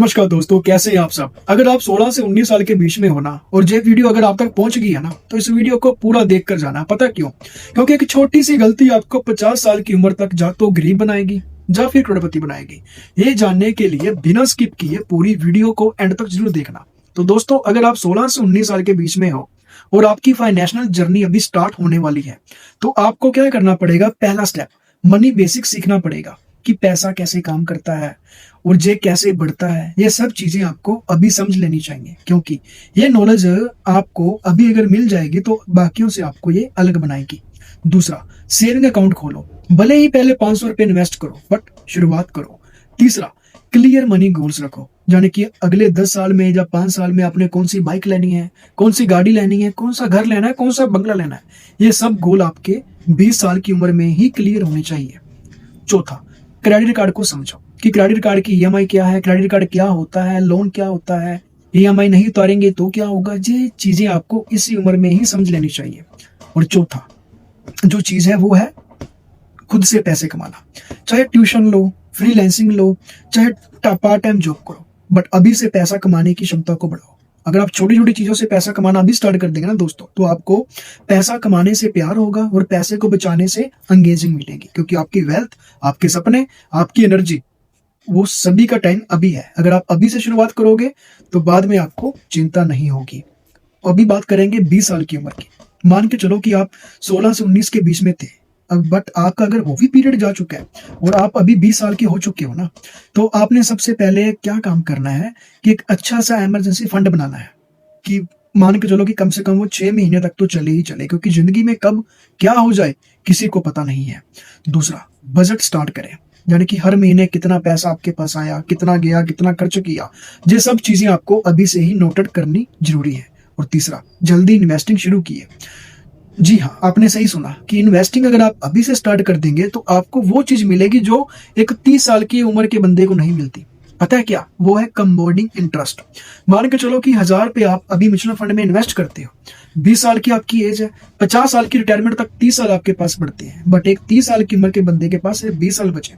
नमस्कार दोस्तों, कैसे हैं आप सब। अगर आप 16 से 19 साल के बीच में हो ना और ये वीडियो अगर आप तक पहुंच गई है ना, तो इस वीडियो को पूरा देख कर जाना। पता क्यों? क्योंकि एक छोटी सी गलती आपको 50 साल की उम्र तक जा तो गरीब बनाएगी या फिर करोड़पति बनाएगी। ये जानने के लिए बिना स्किप किए पूरी वीडियो को एंड तक जरूर देखना। तो दोस्तों, अगर आप 16 से 19 साल के बीच में हो और आपकी फाइनेंशियल जर्नी अभी स्टार्ट होने वाली है, तो आपको क्या करना पड़ेगा? पहला स्टेप, मनी बेसिक सीखना पड़ेगा कि पैसा कैसे काम करता है और जे कैसे बढ़ता है। ये सब चीजें आपको अभी समझ लेनी चाहिए, क्योंकि ये नॉलेज आपको अभी अगर मिल जाएगी तो बाकियों से आपको ये अलग बनाएगी। दूसरा, सेविंग अकाउंट खोलो। भले ही पहले 500 रुपए इन्वेस्ट करो, बट शुरुआत करो। तीसरा, क्लियर मनी गोल्स रखो, यानी कि अगले 10 साल में या 5 साल में आपने कौन सी बाइक लेनी है, कौन सी गाड़ी लेनी है, कौन सा घर लेना है, कौन सा बंगला लेना है। ये सब गोल आपके 20 साल की उम्र में ही क्लियर होने चाहिए। चौथा, क्रेडिट कार्ड को समझो कि क्रेडिट कार्ड की ईएमआई क्या है, क्रेडिट कार्ड क्या होता है, लोन क्या होता है, ईएमआई नहीं उतारेंगे तो क्या होगा। ये चीजें आपको इसी उम्र में ही समझ लेनी चाहिए। और चौथा जो चीज है वो है खुद से पैसे कमाना। चाहे ट्यूशन लो, फ्रीलांसिंग लो, चाहे पार्ट टाइम जॉब करो, बट अभी से पैसा कमाने की क्षमता को बढ़ाओ। अगर आप छोटी छोटी चीजों से पैसा कमाना अभी स्टार्ट कर देंगे ना दोस्तों, तो आपको पैसा कमाने से प्यार होगा और पैसे को बचाने से एंगेजिंग मिलेगी, क्योंकि आपकी वेल्थ, आपके सपने, आपकी एनर्जी, वो सभी का टाइम अभी है। अगर आप अभी से शुरुआत करोगे तो बाद में आपको चिंता नहीं होगी। अभी बात करेंगे 20 साल की उम्र की। मान के चलो कि आप 16 से 19 के बीच में थे, अब बट आपका अगर वो भी पीरियड जा चुका है और आप अभी 20 साल के हो चुके हो ना, तो आपने सबसे पहले क्या काम करना है कि एक अच्छा सा इमरजेंसी फंड बनाना है कि मान के चलो कि कम से कम वो 6 महीने तक तो चले ही चले, क्योंकि जिंदगी में कब क्या हो जाए किसी को पता नहीं है। दूसरा, बजट स्टार्ट करें, यानी कि हर महीने कितना पैसा आपके पास आया, कितना गया, कितना खर्च किया, ये सब चीजें आपको अभी से ही नोटेड करनी जरूरी है। और तीसरा, जल्दी इन्वेस्टिंग शुरू कीजिए। जी हाँ, आपने सही सुना कि इन्वेस्टिंग अगर आप अभी से स्टार्ट कर देंगे तो आपको वो चीज मिलेगी जो एक 30 साल की उम्र के बंदे को नहीं मिलती। पता है क्या? वो है कंपाउंडिंग इंटरेस्ट। मान के चलो कि 1000 रुपए आप अभी म्यूचुअल फंड में इन्वेस्ट करते हो, 20 साल की आपकी एज है, 50 साल की रिटायरमेंट तक 30 साल आपके पास बढ़ते हैं, बट एक 30 साल की उम्र के बंदे के पास 20 साल बचे,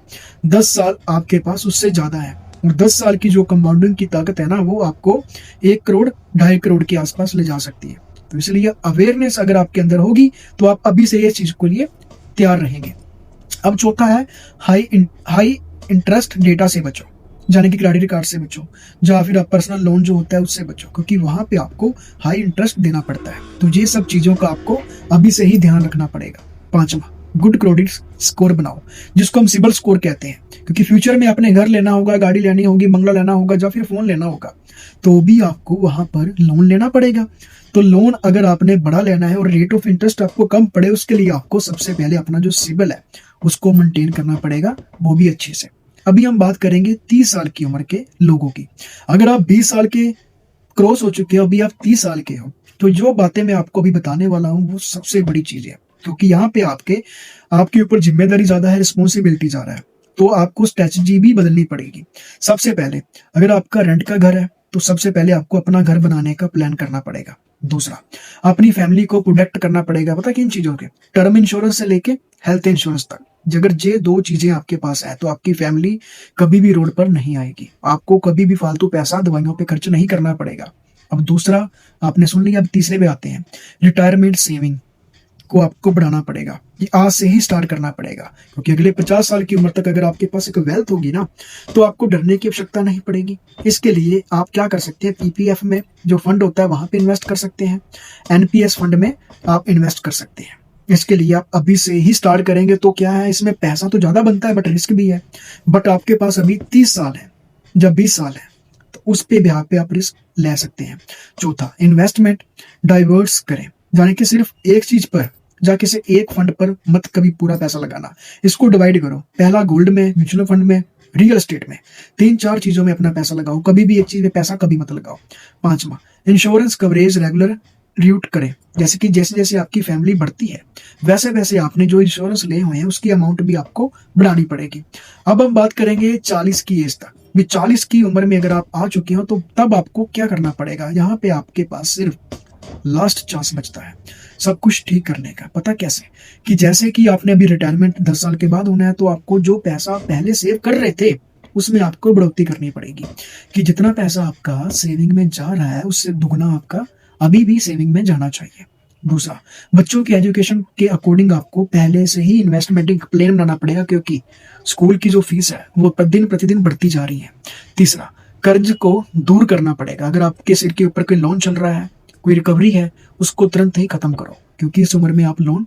10 साल आपके पास उससे ज्यादा है। और 10 साल की जो कंपाउंडिंग की ताकत है ना, वो आपको 1 करोड़ 2.5 करोड़ के आसपास ले जा सकती है। तो इसलिए अवेयरनेस अगर आपके अंदर होगी तो आप अभी से इस चीज के लिए तैयार रहेंगे। अब चौथा है हाई इंटरेस्ट डेटा से बचो, यानी कि क्रेडिट कार्ड से बचो, या फिर आप पर्सनल लोन जो होता है उससे बचो, क्योंकि वहां पे आपको हाई इंटरेस्ट देना पड़ता है। तो ये सब चीजों का आपको अभी से ही ध्यान रखना पड़ेगा। पांचवा, गुड क्रेडिट स्कोर बनाओ, जिसको हम सिबिल स्कोर कहते हैं, क्योंकि फ्यूचर में अपने घर लेना होगा, गाड़ी लेनी होगी, बंगला लेना होगा या फिर फोन लेना होगा, तो भी आपको वहां पर लोन लेना पड़ेगा। तो लोन अगर आपने बड़ा लेना है और रेट ऑफ इंटरेस्ट आपको कम पड़े, उसके लिए आपको सबसे पहले अपना जो सिबिल है उसको मेंटेन करना पड़ेगा, वो भी अच्छे से। अभी हम बात करेंगे 30 साल की उम्र के लोगों की। अगर आप 20 साल के क्रॉस हो चुके हो, अभी आप 30 साल के हो, तो जो बातें मैं आपको अभी बताने वाला हूँ वो सबसे बड़ी चीज है, क्योंकि यहाँ पे आपके ऊपर जिम्मेदारी ज्यादा है, रिस्पॉन्सिबिलिटी ज्यादा है, तो आपको स्ट्रेटजी भी बदलनी पड़ेगी। सबसे पहले, अगर आपका रेंट का घर है तो सबसे पहले आपको अपना घर बनाने का प्लान करना पड़ेगा। दूसरा, अपनी फैमिली को प्रोटेक्ट करना पड़ेगा। पता किन चीजों के? टर्म इंश्योरेंस से लेके हेल्थ इंश्योरेंस तक। अगर ये 2 चीजें आपके पास है तो आपकी फैमिली कभी भी रोड पर नहीं आएगी, आपको कभी भी फालतू पैसा दवाइयों पे खर्च नहीं करना पड़ेगा। अब दूसरा आपने सुन लिया, अब तीसरे पे आते हैं। रिटायरमेंट सेविंग को आपको बढ़ाना पड़ेगा, ये आज से ही स्टार्ट करना पड़ेगा, क्योंकि अगले 50 साल की उम्र तक अगर आपके पास एक वेल्थ होगी ना, तो आपको डरने की आवश्यकता नहीं पड़ेगी। इसके लिए आप क्या कर सकते हैं? पीपीएफ में जो फंड होता है वहां पे इन्वेस्ट कर सकते हैं, एनपीएस फंड में आप इन्वेस्ट कर सकते हैं। इसके लिए आप अभी से ही स्टार्ट करेंगे तो क्या है, इसमें पैसा तो ज्यादा बनता है बट रिस्क भी है। बट आपके पास अभी 30 साल है, जब 20 साल है तो उस पे ब्याह पे आप रिस्क ले सकते हैं। चौथा, इन्वेस्टमेंट डाइवर्स करें, यानी कि सिर्फ एक चीज पर या किसी एक फंड पर मत कभी पूरा पैसा लगाना, इसको डिवाइड करो। पहला गोल्ड में, म्यूचुअल फंड में, रियल एस्टेट में, 3-4 चीजों में अपना पैसा लगाओ, कभी भी एक चीज में पैसा कभी मत लगाओ। पांचवा, इंश्योरेंस कवरेज रेगुलर रिव्यू करें, जैसे कि जैसे जैसे आपकी फैमिली बढ़ती है वैसे वैसे आपने जो इंश्योरेंस लिए हुए हैं उसकी अमाउंट भी आपको बढ़ानी पड़ेगी। अब हम बात करेंगे 40 की एज तक। 40 की उम्र में अगर आप आ चुके हो तो तब आपको क्या करना पड़ेगा? यहाँ पे आपके पास सिर्फ लास्ट चांस बचता है सब कुछ ठीक करने का। पता कैसे? कि जैसे कि आपने अभी रिटायरमेंट 10 साल के बाद होना है, तो आपको जो पैसा पहले सेव कर रहे थे उसमें आपको बढ़ोतरी करनी पड़ेगी कि जितना पैसा आपका सेविंग में जा रहा है उससे दुगना आपका अभी भी सेविंग में जाना चाहिए। दूसरा, बच्चों की एजुकेशन के अकॉर्डिंग आपको पहले से ही इन्वेस्टमेंट प्लान बनाना पड़ेगा, क्योंकि स्कूल की जो फीस है वो दिन प्रतिदिन बढ़ती जा रही है। तीसरा, कर्ज को दूर करना पड़ेगा। अगर आपके सिर के ऊपर कोई लोन चल रहा है, कोई रिकवरी है, उसको तुरंत ही खत्म करो, क्योंकि इस उम्र में आप लोन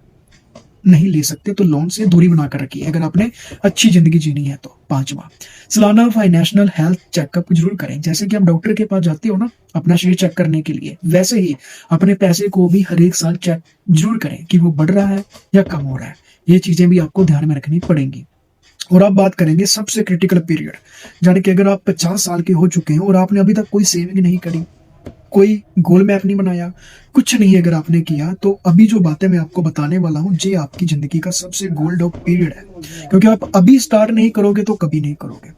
नहीं ले सकते, तो लोन से दूरी बनाकर रखिए अगर आपने अच्छी जिंदगी जीनी है तो। पांचवा, सालाना फाइनेंशियल हेल्थ चेकअप जरूर करें। जैसे कि आप डॉक्टर के पास जाते हो ना अपना शरीर चेक करने के लिए, वैसे ही अपने पैसे को भी हर एक साल चेक जरूर करें कि वो बढ़ रहा है या कम हो रहा है। ये चीजें भी आपको ध्यान में रखनी पड़ेंगी। और आप बात करेंगे सबसे क्रिटिकल पीरियड, यानी कि अगर आप 50 साल के हो चुके हैं और आपने अभी तक कोई सेविंग नहीं करी, कोई गोल मैप नहीं बनाया, कुछ नहीं अगर आपने किया, तो अभी जो बातें मैं आपको बताने वाला हूँ ये आपकी जिंदगी का सबसे गोल्ड ऑफ पीरियड है, क्योंकि आप अभी स्टार्ट नहीं करोगे तो कभी नहीं करोगे।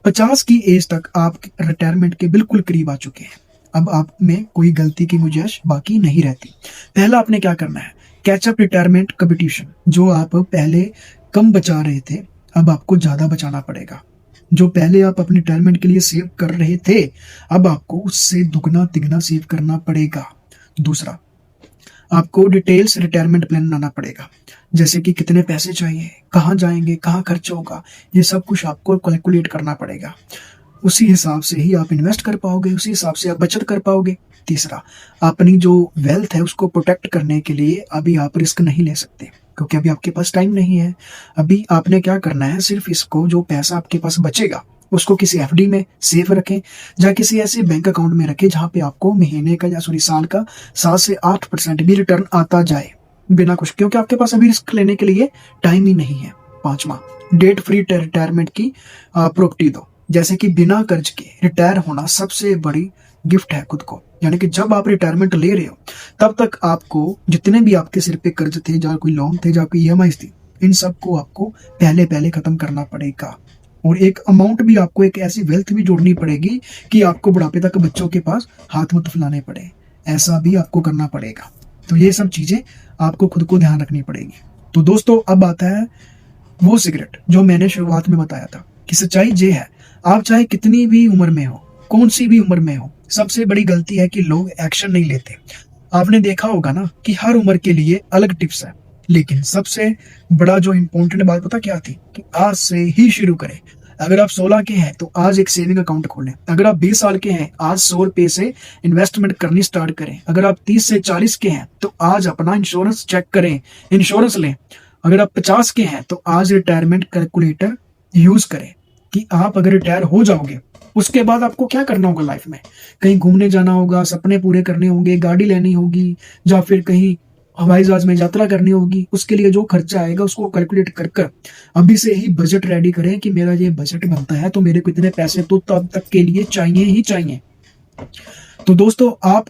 50 की एज तक आप रिटायरमेंट के बिल्कुल करीब आ चुके हैं। अब आप में कोई गलती की गुंजाइश बाकी नहीं रहती। पहला आपने क्या करना है, कैचअप रिटायरमेंट कंपटीशन। जो आप पहले कम बचा रहे थे अब आपको ज्यादा बचाना पड़ेगा। जो पहले आप अपने रिटायरमेंट के लिए सेव कर रहे थे अब आपको उससे दुगना तिगना सेव करना पड़ेगा। दूसरा, आपको डिटेल्स रिटायरमेंट प्लान बनाना पड़ेगा, जैसे कि कितने पैसे चाहिए, कहाँ जाएंगे, कहाँ खर्च होगा, ये सब कुछ आपको कैलकुलेट करना पड़ेगा। उसी हिसाब से ही आप इन्वेस्ट कर पाओगे, उसी हिसाब से आप बचत कर पाओगे। तीसरा, अपनी जो वेल्थ है उसको प्रोटेक्ट करने के लिए अभी आप रिस्क नहीं ले सकते, क्योंकि अभी आपके पास टाइम नहीं है। अभी आपने क्या करना है, सिर्फ इसको जो पैसा आपके पास बचेगा उसको किसी एफडी में सेफ रखें, या किसी ऐसे बैंक अकाउंट में रखें जहां पे आपको महीने का या साल का 7 से 8% भी रिटर्न आता जाए बिना कुछ, क्योंकि आपके पास अभी रिस्क लेने के लिए टाइम ही नहीं है। पांचवा, डेट फ्री रिटायरमेंट की प्रॉपर्टी दो। जैसे कि बिना कर्ज के रिटायर होना सबसे बड़ी गिफ्ट है खुद को, यानी कि जब आप रिटायरमेंट ले रहे हो तब तक आपको जितने भी आपके सिर पे कर्ज थे, जहाँ कोई लोन थे, जहाँ कोई ईएमआई थी, इन सब को आपको पहले खत्म करना पड़ेगा। और एक अमाउंट भी आपको, एक ऐसी वेल्थ भी जोड़नी पड़ेगी कि आपको बुढ़ापे तक बच्चों के पास हाथ मत फैलाने पड़े, ऐसा भी आपको करना पड़ेगा। तो ये सब चीजें आपको खुद को ध्यान रखनी पड़ेगी। तो दोस्तों, अब आता है वो सिगरेट जो मैंने शुरुआत में बताया था कि सच्चाई ये है, आप चाहे कितनी भी उम्र में हो, कौन सी भी उम्र में हो, सबसे बड़ी गलती है कि लोग एक्शन नहीं लेते। आपने देखा होगा ना कि हर उम्र के लिए अलग टिप्स है, लेकिन सबसे बड़ा जो इम्पोर्टेंट बात पता क्या थी कि आज से ही शुरू करें। अगर आप 16 के हैं तो आज एक सेविंग अकाउंट खोलें। अगर आप 20 साल के हैं आज 100 रुपए से इन्वेस्टमेंट करनी स्टार्ट करें। अगर आप 30 से 40 के हैं तो आज अपना इंश्योरेंस चेक करें, इंश्योरेंस लें। अगर आप 50 के हैं तो आज रिटायरमेंट कैलकुलेटर यूज करें कि आप अगर रिटायर हो जाओगे उसके बाद आपको क्या करना होगा लाइफ में। कहीं घूमने जाना होगा, सपने पूरे करने होंगे, गाड़ी लेनी होगी, या फिर कहीं हवाई जहाज में यात्रा करनी होगी। उसके लिए जो खर्चा आएगा उसको कैलकुलेट कर कर अभी से ही बजट रेडी करें कि मेरा ये बजट बनता है तो मेरे को इतने पैसे तो तब तक के लिए चाहिए ही चाहिए। तो दोस्तों, आप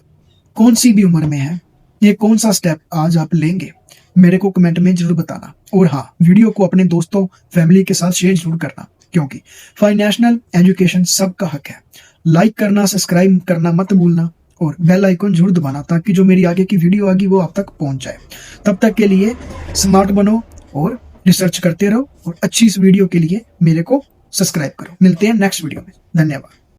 कौन सी भी उम्र में है, ये कौन सा स्टेप आज आप लेंगे मेरे को कमेंट में जरूर बताना। और हाँ, वीडियो को अपने दोस्तों फैमिली के साथ शेयर जरूर करना, क्योंकि फाइनेंशियल एजुकेशन सबका हक है। लाइक करना, सब्सक्राइब करना मत भूलना और बेल आइकन जरूर दबाना, ताकि जो मेरी आगे की वीडियो आएगी वो आप तक पहुंच जाए। तब तक के लिए स्मार्ट बनो और रिसर्च करते रहो, और अच्छी इस वीडियो के लिए मेरे को सब्सक्राइब करो। मिलते हैं नेक्स्ट वीडियो में। धन्यवाद।